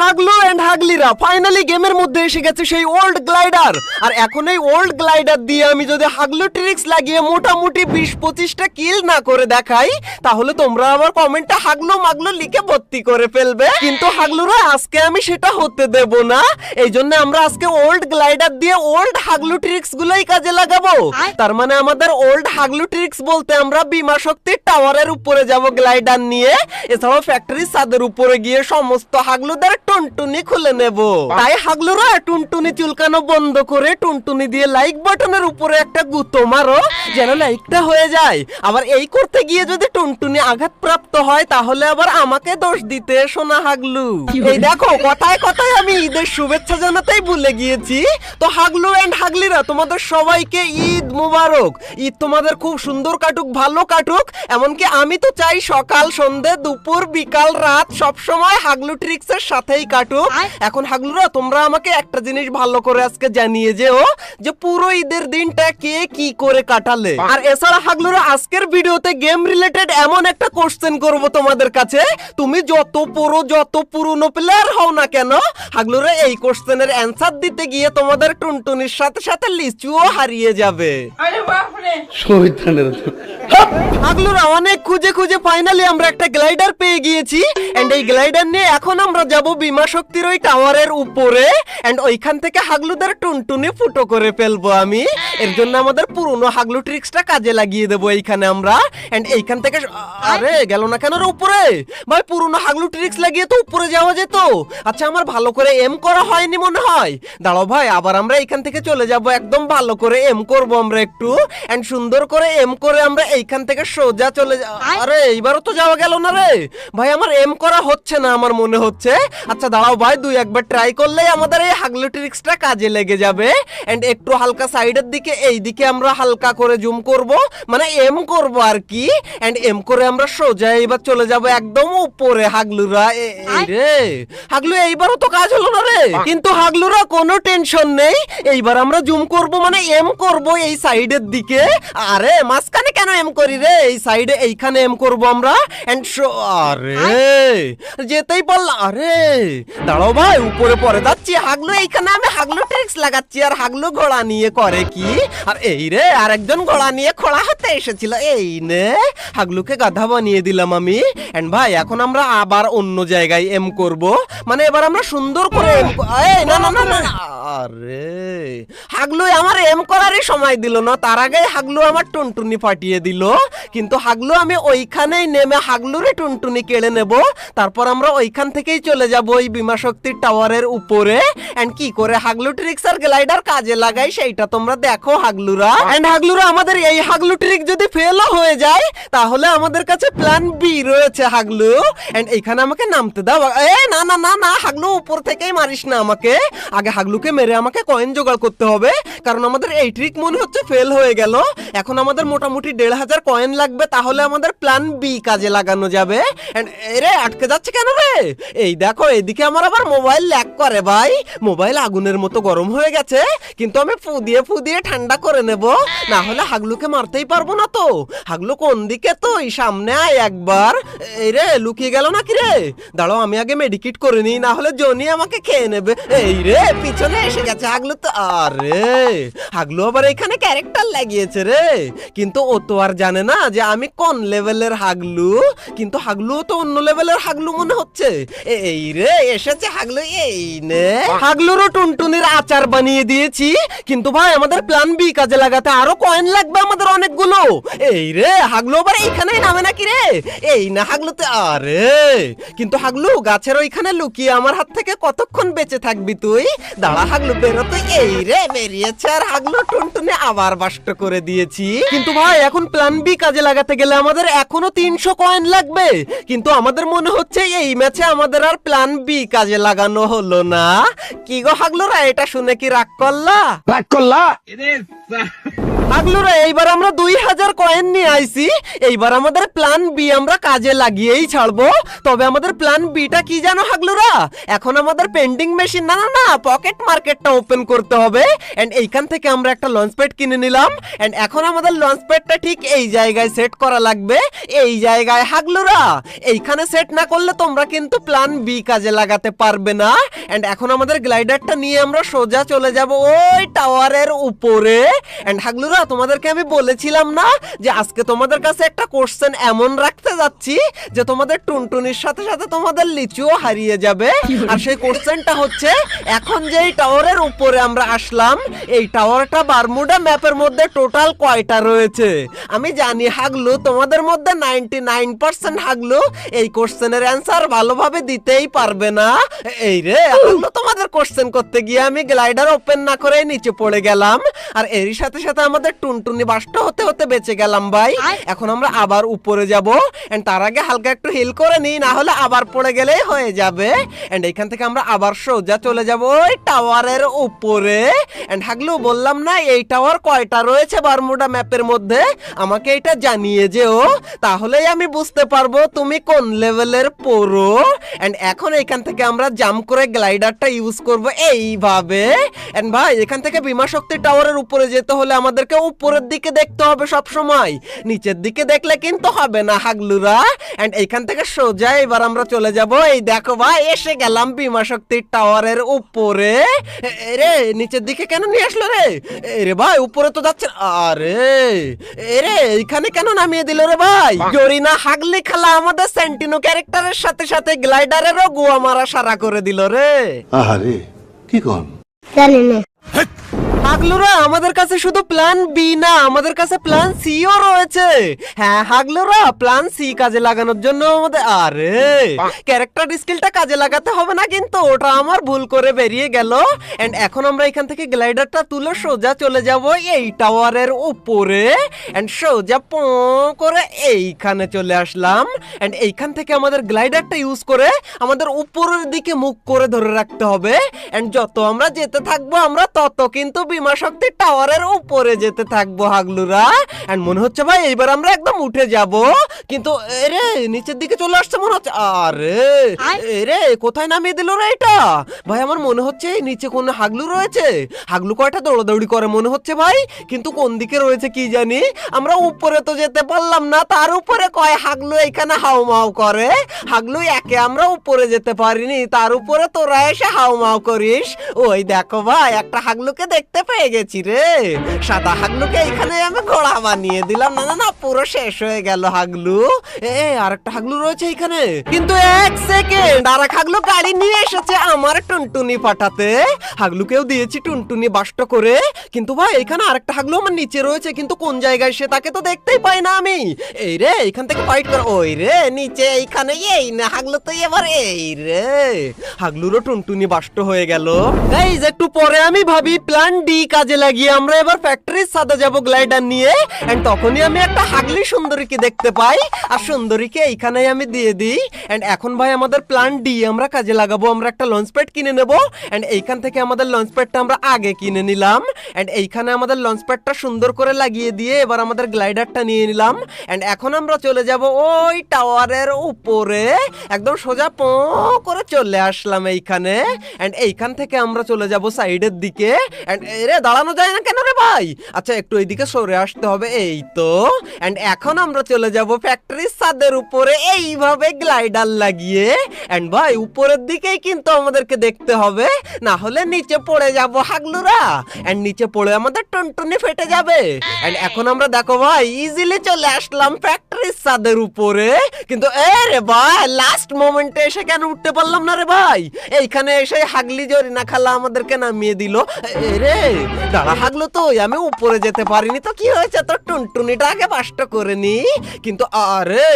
হাগলু and হাগলিরা finally গেমের মধ্যে এসে গেছে সেই ওল্ড গ্লাইডার। আর এখন এই ওল্ড গ্লাইডার দিয়ে আমি যদি হাগলু ট্রিক্স লাগিয়ে মোটামুটি 20-25টা কিল না করে দেখাই, তাহলে তোমরা আবার কমেন্টে হাগলু মাগলু লিখে ভর্তি করে ফেলবে। কিন্তু হাগলুরা আজকে আমি সেটা হতে দেব না। এই জন্য আমরা আজকে ওল্ড গ্লাইডার দিয়ে ওল্ড হাগলু ট্রিক্স গুলোই কাজে লাগাবো। তার মানে আমাদের ওল্ড হাগলু ট্রিক্স বলতে আমরা বিমা শক্তির টাওয়ারের উপরে যাব গ্লাইডার নিয়ে, এছাড়াও ফ্যাক্টরির ছাদের উপরে গিয়ে সমস্ত হাগলুদের টুনটুনি খুলে নেব। তাই হাগলুরা টুনটুনি চুলকানো বন্ধ করে টুনটুনি দিয়ে লাইক বাটনের উপরে একটা গুঁতো মারো, যেন লাইকটা হয়ে যায়। আবার এই করতে গিয়ে যদি টুনটুনি আঘাতপ্রাপ্ত হয় তাহলে আবার আমাকে দোষ দিতে শোনা হাগলু। এই দেখো কথায় কথায় আমি ঈদের শুভেচ্ছা জানাতেই ভুলে গিয়েছি। তো হাগলু এন্ড হাগলিরা তোমাদের সবাইকে ঈদ মুবারক। ঈদ তোমাদের খুব সুন্দর কাটুক, ভালো কাটুক। এমনকি আমি তো চাই সকাল সন্ধ্যে দুপুর বিকাল রাত সব সময় হাগলু ট্রিক্সের সাথেই কাটুক। এখন হাগলুরা তোমরা আমাকে একটা জিনিস ভালো করে আজকে জানিয়ে যেও যে পুরো ঈদের দিনটা কে কি করে কাটালে। আর এছাড়া হাগলুরা আজকের ভিডিওতে গেম রিলেটেড এমন একটা কোশ্চেন করব তোমাদের কাছে, তুমি যত পুরনো প্লেয়ার হও না কেন, হাগলুরা এই কোশ্চেনের অ্যানসার দিতে গিয়ে তোমাদের টুনটুনির সাথে সাথে লিচুও হারিয়ে যাবে। আরে বাপ রে, হাগলুরা অনেক খুঁজে খুঁজে ফাইনালি আমরা একটা গ্লাইডার পেয়ে গিয়েছি। এন্ড এই গ্লাইডার নিয়ে এখন আমরা যাব বিমা শক্তির ওই টাওয়ারের উপরে। এন্ড ওইখান থেকে হাগলুদের টুনটুনি ফুটো করে ফেলবো আমি। এর জন্য আমাদের পুরনো হাগলু ট্রিক্সটা কাজে লাগিয়ে দেবো এইখানে আমরা। এন্ড এইখান থেকে আরে গেল না কেন উপরে? ভাই পুরনো হাগলু ট্রিক্স লাগিয়ে তো উপরে যাওয়া যেত। আচ্ছা আমার ভালো করে এম করা হয়নি মনে হয়। দাঁড়াও ভাই, আবার আমরা এইখান থেকে চলে যাব, একদম ভালো করে এম করবো আমরা একটু। এন্ড সুন্দর করে এম করে আমরা এইখান থেকে সোজা চলে আরে এইবারও তো যাওয়া গেল না রে ভাই, আমার এম করা হচ্ছে না আমার মনে হচ্ছে। আচ্ছা দাঁড়াও ভাই, দুই একবার ট্রাই করলেই আমাদের এই হাগলু ট্রিক্সটা কাজে লেগে যাবে। এন্ড একটু হালকা সাইডের দিকে এই দিকে আমরা হালকা করে জুম করব, মানে এম করব আর কি। এন্ড এম করে আমরা সোজা এবার চলে যাব একদম উপরে। হাগলুরা এই রে হাগলু, এইবারও তো কাজ হলো না রে। কিন্তু হাগলুরা কোনো টেনশন নেই, এইবার আমরা জুম করব মানে এম করব এই সাইডের দিকে। আরে মাঝখানে কেন এম করি রে, এই সাইডে এইখানে এম করব আমরা। এন্ড আরে যেতেই বললাম, আরে দাঁড়াও ভাই উপরে পরে যাচ্ছি। হাগলু এইখানে আমি হাগলু ট্রিক্স লাগাচ্ছি আর হাগলু ঘোড়া নিয়ে করে কি। আর এই রে আরেকজন ঘোড়া নিয়ে খোড়া হতে এসেছিল, এই নে হাগলুকে গাধা বানিয়ে দিলাম আমি। এন্ড ভাই এখন আমরা আবার অন্য জায়গায় এম করব, মানে এবার আমরা সুন্দর করে এম না না না না। আরে হাগলু আমার এম করারই সময় দিল না, তার আগে হাগলু আমার টুনটুনি ফাটিয়ে দিল। কিন্তু হাগলু আমি ওইখানেই নেমে হাগলুরে টুনটুনি কেড়ে নেব। তারপর আমরা ওইখান থেকেই চলে যাব ওই বিমা শক্তির টাওয়ারের উপরে। এন্ড কি করে হাগলু ট্রিক্স আর গ্লাইডার কাজে লাগাই সেইটা তোমরা দেখো হাগলুরা। এন্ড হাগলুরা আমাদের এই হাগলু ট্রিক যদি ফেলও হয়ে যায় তাহলে আমাদের কাছে প্ল্যান বি রয়েছে হাগলু। এন্ড এখানে আমাকে নামতে দাও। না না না না হাগলু, উপর থেকেই মারিস না আমাকে। আগে হাগলুকে মেরে আমাকে কয়েন জোগাড় করতে হবে, কারণ আমাদের এই ট্রিক মনে হচ্ছে ফেল হয়ে গেল। এখন আমাদের মোটামুটি 1500 কয়েন লাগবে, তাহলে আমাদের প্ল্যান বি কাজে লাগানো যাবে। এন্ড এরে আটকে যাচ্ছে কেন রে? এই দেখো এদিকে আমার আবার মোবাইল ল্যাগ করে ভাই, মোবাইল আগুনের মতো গরম হয়ে গেছে। কিন্তু আমি ফু দিয়ে ঠান্ডা করে নেব, না হলে হাগলুকে মারতেই পারবো না। তো হাগলু কোন দিকে? তুই সামনে আয় একবার। এই রে লুকিয়ে গেল নাকি রে? দাঁড়াও আমি আগে মেডিকেট করে নিই, না হলে জনি আমাকে খেয়ে নেবে। এই রে পিছনে এসে গেছে হাগলু তো। আরে হাগলু আবার এখানে ক্যারেক্টার লাগিয়েছে রে, কিন্তু ও তো আর জানে না যে আমি কোন লেভেলের হাগলু। কিন্তু হাগলু তো অন্য লেভেলের হাগলু মনে হচ্ছে। এই রে এসেছে হাগলু, এই নে হাগলুরও টুনটুনির আচার বানিয়ে দিয়েছি। কিন্তু ভাই আমাদের প্ল্যান বি কাজে লাগাতে আরো কয়েন লাগবে আমাদের অনেকগুলো। এই রে হাগলু আবার এইখানেই নামে নাকি রে? এই না হাগলু তো। আরে কিন্তু হাগলু গাছের ওইখানে লুকিয়ে আমার হাত থেকে কতক্ষণ বেঁচে থাকবি তুই? দাঁড়া হাগলু বেরো তুই। এই রে বেরিয়েছে, আর হাগলু টুনটুনি আবার বাষ্ট করে দিয়েছি। কিন্তু ভাই এখন প্ল্যান বি কাজে লাগাতে গেলে আমাদের এখনো 300 কয়েন লাগবে। কিন্তু আমাদের মনে হচ্ছে এই ম্যাচে আমাদের আর প্ল্যান বি কাজে লাগানো হলো না। কি গো হাগলুরা, এটা শুনে কি রাগ করলা? এরে হাগলুরা এইবার আমরা 2000 কয়েন নিয়ে আইছি। এইবার আমাদের প্ল্যান বি আমরা কাজে লাগিয়েই ছাড়বো। তবে আমাদের প্ল্যান বিটা কি জানো হাগলুরা? এখন আমাদের পেন্ডিং মেশিন না পকেট মার্কেটটা ওপেন করতে হবে। এন্ড এইখান থেকে আমরা একটা লঞ্চ প্যাড কিনে নিলাম। এন্ড এখন আমাদের লঞ্চ প্যাডটা ঠিক এই জায়গায় সেট করা লাগবে, এই জায়গায় হাগলুরা। এইখানে সেট না করলে তোমরা কিন্তু প্ল্যান বি কাজে লাগাতে পারবে না। এন্ড এখন আমাদের গ্লাইডারটা নিয়ে আমরা সোজা চলে যাব ওই টাওয়ারের উপরে। এন্ড হাগলুরা তোমাদেরকে আমি বলেছিলাম না যে আজকে তোমাদের কাছে একটা কোশ্চেন এমন রাখতে যাচ্ছি যে তোমাদের টুনটুনির সাথে সাথে তোমাদের লিচুও হারিয়ে যাবে। আর সেই কোশ্চেনটা হচ্ছে, এখন যে এই টাওয়ারের উপরে আমরা আসলাম, এই টাওয়ারটা বারমুডা ম্যাপের মধ্যে টোটাল কয়টা রয়েছে? আমি জানি হাগলু তোমাদের মধ্যে 99% হাগলু এই কোশ্চেনের অ্যান্সার ভালোভাবে দিতেই পারবে না। এই রে হাগলু, তোমাদের কোশ্চেন করতে গিয়ে আমি গ্লাইডার ওপেন না করে নিচে পড়ে গেলাম। আর এরই সাথে সাথে আমাদের টুনটুনি বাস্ট হতে হতে বেঁচে গেলাম ভাই। এখন আমরা আবার উপরে যাব। এন্ড তার আগে হালকা একটু হিল করে নিই, না হলে আবার পড়ে গেলেই হয়ে যাবে। এন্ড এখান থেকে আমরা আবার সোজা চলে যাব ওই টাওয়ারের উপরে। এন্ড হাগলু বললাম না এই টাওয়ার কয়টা রয়েছে বারমুডা ম্যাপের মধ্যে, আমাকে এটা জানিয়ে যেও, তাহলেই আমি বুঝতে পারবো তুমি কোন লেভেলের প্রো। এন্ড এখন এখান থেকে আমরা জাম্প করে গ্লাইডারটা ইউজ করব এইভাবে। এন্ড ভাই এখান থেকে বিমা শক্তি টাওয়ারের উপরে যেতে হলে আমাদেরকে উপরের দিকে দেখতে হবে সব সময়, নিচের দিকে দেখলে কিন্তু হবে না হাগলুরা। এন্ড এইখান থেকে সোজা এবার আমরা চলে যাব। এই দেখো ভাই এসে গেলাম বিমা শক্তি টাওয়ারের উপরে। রে নিচের দিকে কেন নিয়ে আসলো রে? রে ভাই উপরে তো যাচ্ছে। আরে রে এইখানে কেন নামিয়ে দিল রে ভাই? জরিনা হাগলি খালা আমাদের সেন্টিনো ক্যারেক্টারের সাথে সাথে গ্লাইডারেরও গোয়া মারা সারা করে দিল রে। আহারে কি কোন জানি না। হাগলুরা আমাদের কাছে শুধু প্ল্যান বি না, আমাদের কাছে প্ল্যান সিও রয়েছে। হ্যাঁ হাগলুরা, প্ল্যান সি কাজে লাগানোর জন্য আমাদের আরে ক্যারেক্টার স্কিলটা কাজে লাগাতে হবে না, কিন্তু ওটা আমার ভুল করে বেরিয়ে গেল। এন্ড এখন আমরা এখান থেকে গ্লাইডারটা তুলে সোজা চলে যাব এই টাওয়ারের উপরে। এন্ড সোজা প করে এইখানে চলে আসলাম। এন্ড এইখান থেকে আমাদের গ্লাইডারটা ইউজ করে আমাদের উপরের দিকে মুখ করে ধরে রাখতে হবে। এন্ড যত আমরা যেতে থাকবো আমরা তত কিন্তু বিমা শক্তি টাওয়ারের উপরে যেতে থাকবো হাগলুরা। এন্ড মনে হচ্ছে ভাই এইবার আমরা একদম উঠে যাব, কিন্তু এরে নিচের দিকে চলে আসছে মনে হচ্ছে। আরে এরে কোথায় নামিয়ে দিল রে এটা? ভাই আমার মনে হচ্ছে এই নিচে কোন হাগলু রয়েছে। হাগলু কয়টা দৌড়াদৌড়ি করে মনে হচ্ছে ভাই, কিন্তু কোন দিকে রয়েছে কি জানি। আমরা উপরে তো যেতে পারলাম না, তার উপরে কয় হাগলু এখানে হাউমাউ করে। হাগলু একে আমরা উপরে যেতে পারিনি, তার উপরে তোরা এসে হাউমাউ করিস। ওই দেখো ভাই একটা হাগলুকে দেখতে পেয়ে গেছি রে। সাদা হাগলুকে এখানে আমি ঘোড়া বানিয়ে দিলাম। না পুরো শেষ হয়ে গেল হাগলু। আরেকটা হাগলু রয়েছে এখানে, কিন্তু এক সেকেন্ড, আরেক হাগলু গাড়ি নিয়ে এসেছে আমার টুনটুনি পাঠাতে। হাগলুকেও দিয়েছি টুনটুনি বাস্ট করে, কিন্তু ভাই এখানে আরেকটা হাগলু আমার নিচে রয়েছে, কিন্তু কোন জায়গায় সে তাকে তো দেখতেই পাই না আমি। এই রে এখান থেকে ফাইট কর। ওই রে নিচে এইখানে এই না হাগলু তো এবার এই রে হাগলুরও টুনটুনি বাস্ট হয়ে গেল। গাইস একটু পরে আমি ভাবি প্ল্যান ডি কাজে লাগিয়ে আমরা এবার ফ্যাক্টরির সাথে যাব গ্লাইডার নিয়ে। এন্ড তখনই আমি একটা হাগলি সুন্দরীকে দেখতে পাই, আর সুন্দরীকে এইখানেই আমি দিয়ে দিই। এন্ড এখন ভাই আমাদের প্ল্যান ডি আমরা কাজে লাগাবো। আমরা একটা লঞ্চ প্যাড কিনে নেব। এন্ড এইখান থেকে আমাদের লঞ্চ প্যাডটা আমরা আগে কিনে নিলাম। এন্ড এইখানে আমাদের লঞ্চ প্যাডটা সুন্দর করে লাগিয়ে দিয়ে এবার আমাদের গ্লাইডারটা নিয়ে নিলাম। এন্ড এখন আমরা চলে যাব ওই টাওয়ারের উপরে, একদম সোজা প করে চলে আসলাম এইখানে। এন্ড এইখান থেকে আমরা চলে যাব সাইডের দিকে। এন্ড এরে দাঁড়ানো যায় না কেন রে ভাই? আচ্ছা একটু এইদিকে সরে আসতে হবে, এই তো। এন্ড এখন আমরা চলে যাব ফ্যাক্টরির ছাদের উপরে এইভাবে গ্লাইডার লাগিয়ে। এন্ড ভাই উপরের দিকেই কিন্তু আমাদেরকে দেখতে হবে, না হলে নিচে পড়ে যাব হাগলুরা। এন্ড নিচে পড়ে আমাদের টুনটুনি ফেটে যাবে। এন্ড এখন আমরা দেখো ভাই ইজিলি চলে আসলাম ফ্যাক্টরির ছাদের উপরে, কিন্তু রে ভাই লাস্ট মোমেন্টে এসে কেন উঠতে পারলাম না রে ভাই? এইখানে এসে হাগলি জরিনা খালা আমাদেরকে নামিয়ে দিল। রে দাঁড়া হাগলু, তো আমি উপরে যেতে পারিনি তো কি হয়েছে, তোর টুনটুনিটা আগে বাস্ট করে নি। কিন্তু আরে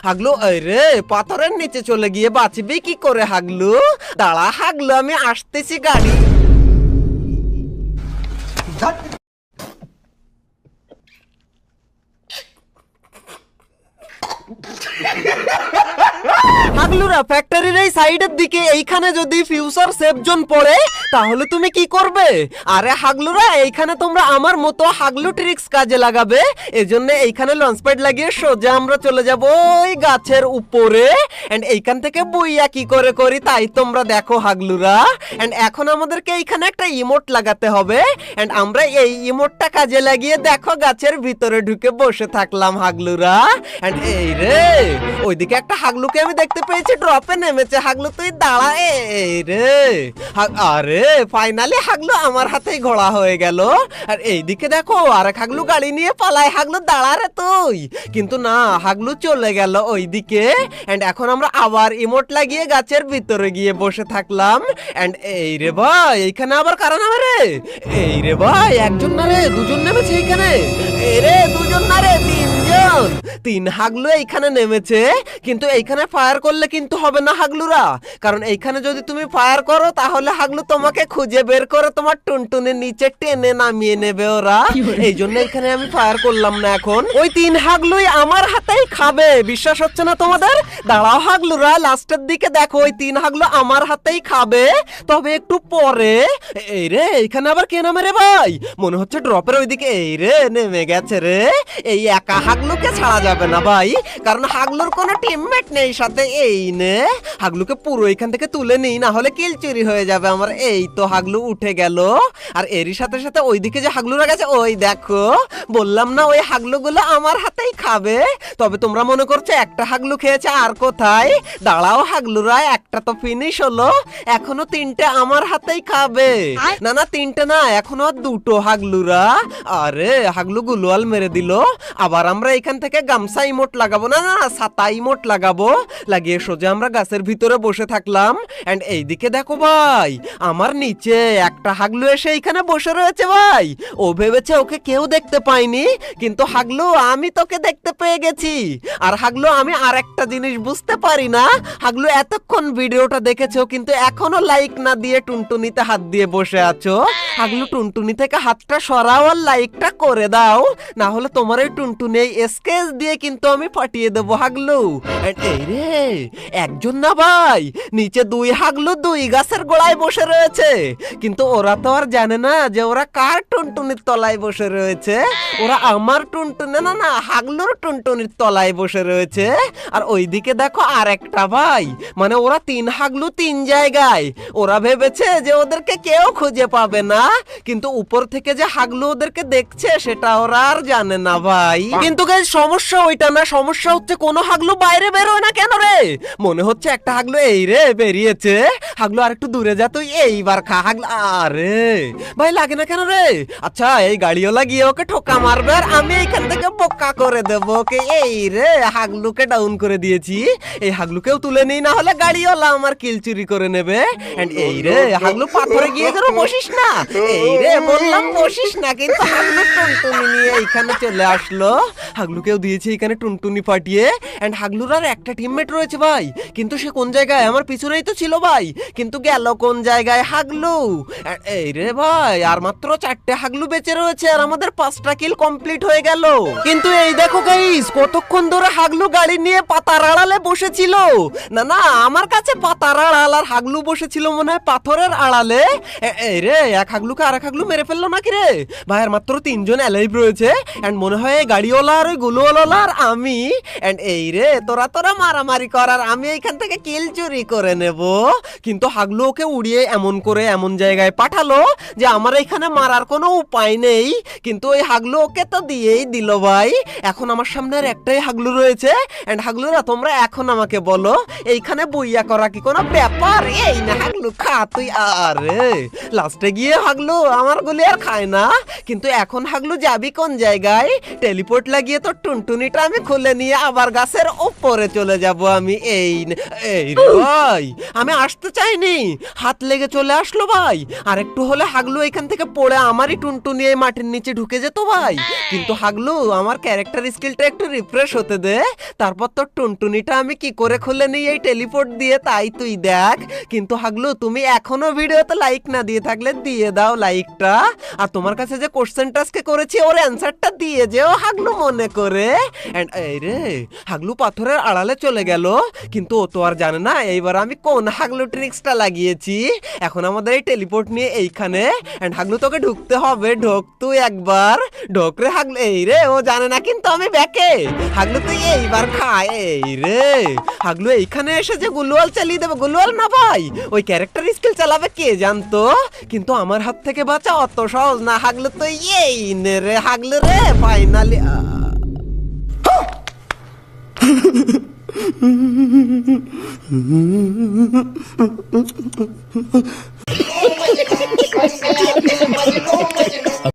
হাগলু রে পাথরের নিচে চলে গিয়ে বাঁচবি কি করে হাগলু? দাঁড়া হাগলু আমি আসতেছি গাড়ি। হাগলুরা ফ্যাক্টরির এই সাইডের দিকে এইখানে যদি ফিউচার সেফ জোন পড়ে তাহলে তুমি কি করবে? আরে হাগলুরা, এইখানে তোমরা আমার মতো হাগলু ট্রিক্স কাজে লাগাবে। এজন্য এইখানে লঞ্চ প্যাড লাগিয়ে সোজা আমরা চলে যাব ওই গাছের উপরে। এন্ড এইখান থেকে বইয়া কি করে করি তাই তোমরা দেখো হাগলুরা। এন্ড এখন আমাদেরকে এইখানে একটা ইমোট লাগাতে হবে। এন্ড আমরা এই ইমোটটা কাজে লাগিয়ে দেখো গাছের ভিতরে ঢুকে বসে থাকলাম হাগলুরা। এন্ড এই রে, ওইদিকে একটা হাগলুকে আমি দেখতে পেয়েছি ড্রপে নেমেছে। হাগলু তুই দাঁড়া। এই রে, আরে ফাইনালি হাগলু আমার হাতেই ঘোড়া হয়ে গেল। আর এইদিকে দেখো আরেক হাগলু গাড়ি নিয়ে পালায়। হাগলু দাঁড়া রে তুই। কিন্তু না, হাগলু চলে গেল ওইদিকে। এন্ড এখন আমরা আবার ইমোট লাগিয়ে গাছের ভিতরে গিয়ে বসে থাকলাম। এন্ড এই রে ভাই, এইখানে আবার কারা নামে রে? এই রে ভাই, একজন না রে, দুজন নেমেছে এইখানে। এই রে, দুজন না রে, তিনজন। তিন হাগলু এইখানে নেমেছে। কিন্তু এইখানে ফায়ার করলে কিন্তু হবে না হাগলুরা, কারণ এইখানে যদি তুমি ফায়ার করো তাহলে হাগলু তোমাকে খুঁজে বের করে তোমার টুনটুনের নিচে টেনে নামিয়ে নেবে ওরা। এই জন্য এখানে আমি ফায়ার করলাম না। এখন ওই তিন হাগলুই আমার হাতেই খাবে। বিশ্বাস হচ্ছে না তোমাদের? দাঁড়াও হাগলুরা, লাস্টের দিকে দেখো ওই তিন হাগলু আমার হাতেই খাবে, তবে একটু পরে। এই রে, এইখানে আবার কে নামে রে ভাই? মনে হচ্ছে ড্রপের ওইদিকে। এই রে, নেমে গেছে রে। এই একা হাগলুকে ছাড়া যাবে না ভাই, কারণ হাগলুর কোনো টিমমেট নেই সাথে। এই নে, হাগলুকে পুরো এখান থেকে তুলে নিই, না হলে কিল চুরি হয়ে যাবে আমার। এই তো হাগলু উঠে গেল। আর এরই সাথে সাথে ওইদিকে যে হাগলুরা গেছে, ওই দেখো, বললাম না ওই হাগলুগুলো আমার হাতেই খাবে। তবে তোমরা মনে করছো একটা হাগলু খেয়েছে, আর কোথায়? দাঁড়াও হাগলুরা, একটা তো ফিনিশ হলো, এখনো তিনটে আমার হাতেই খাবে। না না, তিনটে না, এখনো আর দুটো হাগলুরা। আরে হাগলু গুলোয়াল মেরে দিল। আবার আমরা এখান থেকে গামছা ইমোট লাগাবো, না না ছাতা ইমোট লাগাবো। লাগিয়ে সোজা আমরা গাছের ভিতরে বসে থাকলাম। এন্ড এইদিকে দেখো ভাই, আমার নিচে একটা হাগলু এসে এইখানে বসে রয়েছে ভাই। ও ভেবেছে ওকে কেউ দেখতে পায়নি, কিন্তু হাগলু আমি তোকে দেখতে পেয়ে গেছি। আর হাগলু, আমি আর একটা জিনিস বুঝতে পারি না, হাগলু এতক্ষণ ভিডিওটা দেখেছো কিন্তু এখনো লাইক না দিয়ে টুনটুনিতে হাত দিয়ে বসে আছো। হাগলু, টুনটুনি থেকে হাতটা সরাও আর লাইকটা করে দাও, না হলে তোমার এই টুনটুনি স্কেচ দিয়ে কিন্তু আমি ফাটিয়ে দেবো হাগলু। এই রে, একজন না ভাই, নিচে দুই হাগলু দুই গাছের গোড়ায় বসে রয়েছে। কিন্তু ওরা তো আর জানে না যে ওরা কার টুনটুনির তলায় বসে রয়েছে। ওরা আমার টুনটুনি না, না হাগলুর টুনটুনির তলায় বসে রয়েছে। আর ওইদিকে দেখো আর একটা ভাই, মানে ওরা তিন হাগলু তিন জায়গায়। ওরা ভেবেছে যে ওদেরকে কেউ খুঁজে পাবে না, কিন্তু উপর থেকে যে হাগলু ওদেরকে দেখছে সেটা ওরা আর জানে না ভাই। কিন্তু গাইস, সমস্যা ওইটা না, সমস্যা হচ্ছে কোনো হাগলু বাইরে বেরোয় না কেন রে? মনে হচ্ছে একটা হাগলু এই রে বেরিয়েছে। হাগলু আর একটু দূরে যা তুই, এইবার খা হাগলু। আরে ভাই, লাগে না কেন রে? আচ্ছা, এই গাড়িওয়ালা গিয়ে ওকে ঠোকা মারবে আর আমি এইখান থেকে বোকা করে দেবো ওকে। এই রে, হাগলুকে ডাউন করে দিয়েছি। এই হাগলুকেও তুলে নিই, না হলে গাড়িওয়ালা আমার কিল চুরি করে নেবে। এন্ড এই রে, হাগলু পাথরে গিয়ে যেন বসিস না। এই রে, বললাম বসিস না, কিন্তু হাগলু টুনটুনি নিয়ে এইখানে চলে আসলো। হাগলুকেও দিয়েছি এখানে টুনটুনি ফাটিয়ে। এন্ড হাগলুর আর একটা টিমমেট রয়েছে ভাই, কিন্তু সে কোন জায়গায়? আমার পিছনেই তো ছিল ভাই, কিন্তু গেল কোন জায়গায় হাগলু? এই রে ভাই, আর মাত্র 4টে হাগলু বেঁচে রয়েছে আর আমাদের 5টা কিল কমপ্লিট হয়ে গেল। কিন্তু এই দেখো গাইস, কতক্ষণ ধরে হাগলু গাড়ি নিয়ে পাতার আড়ালে বসেছিল। না না, আমার কাছে পাতার আড়াল, আর হাগলু বসেছিল মনে হয় পাথরের আড়ালে। এই রে, এক হাগলুকে আর এক হাগলু মেরে ফেললো নাকি রে ভাই? আর মাত্র 3জন অ্যালাইভ রয়েছে। এন্ড মনে হয় এই গাড়িওয়ালা আর ওই গুলোওয়ালা আর আমি। এন্ড এই রে, তোরা মারামারি করার, আমি এইখান থেকে কিল চুরি করে নেব। কিন্তু হাগলু ওকে উড়িয়ে এমন করে এমন জায়গায় পাঠালো যে আমার এখানে মারার কোনো উপায় নেই। কিন্তু ওই হাগলু ওকে তো দিয়েই দিল ভাই। এখন আমার সামনে আর একটাই হাগলু রয়েছে। এন্ড হাগলুরা, তোমরা এখন আমাকে বলো, এইখানে বইয়া করা কি কোনো ব্যাপার? এই না হাগলু, খা তুই। আরে লাস্টে গিয়ে হাগলু আমার গুলি আর খায় না। কিন্তু এখন হাগলু যাবি কোন জায়গায়? টেলিপোর্ট লাগিয়ে তো টুনটুনিটা আমি খুলে নিয়ে আবার গাছের উপরে চলে যাব আমি। এই ভাই, আমি আসতে চাইনি, হাত লেগে চলে আসলো ভাই। আর একটু হলে হাগলু এখান থেকে পড়ে আমারই টুনটুনি এই মাটির নিচে ঢুকে যেত ভাই। কিন্তু হাগলু, আমার ক্যারেক্টার স্কিলটা একটু রিফ্রেশ হতে দে, তারপর তো টুনটুনিটা আমি কি করে খুলে নিই এই টেলিপোর্ট দিয়ে, তাই তুই দেখ। কিন্তু হাগলু, তুমি এখনো ভিডিওতে লাইক না দিয়ে থাকলে দিয়ে দাও লাইকটা, আর তোমার কাছে যে কোশ্চেনটা আজকে করেছি ওর অ্যান্সারটা দিয়ে যেও হাগলু মনে করে। এন্ড এই রে, হাগলু পাথরের আড়ালে চলে গেল, কিন্তু ও তো আর জানে না এইবার আমি কোন হাগলু ট্রিক্সটা লাগিয়েছি। এখন আমাদের এই টেলিপোর্ট নিয়ে এইখানে, এন্ড হাগলু তোকে ঢুকতে হবে, ঢোক তুই একবার, ঢোক রে হাগলু। এই রে, ও জানে না কিন্তু আমি ব্যাকে। হাগলু তুই এইবার খায়। এই রে, হাগলু এইখানে এসে যে গুলওয়াল চালিয়ে দেবে, গুলওয়াল না ভাই, ওই ক্যারেক্টার স্কিল চালাবে কে জানতো, কিন্তু আমার হাত থেকে বাঁচা অত সহজ না। হাগলু তুই এই নে রে হাগলু রে, ফাইনালি। Oh my god.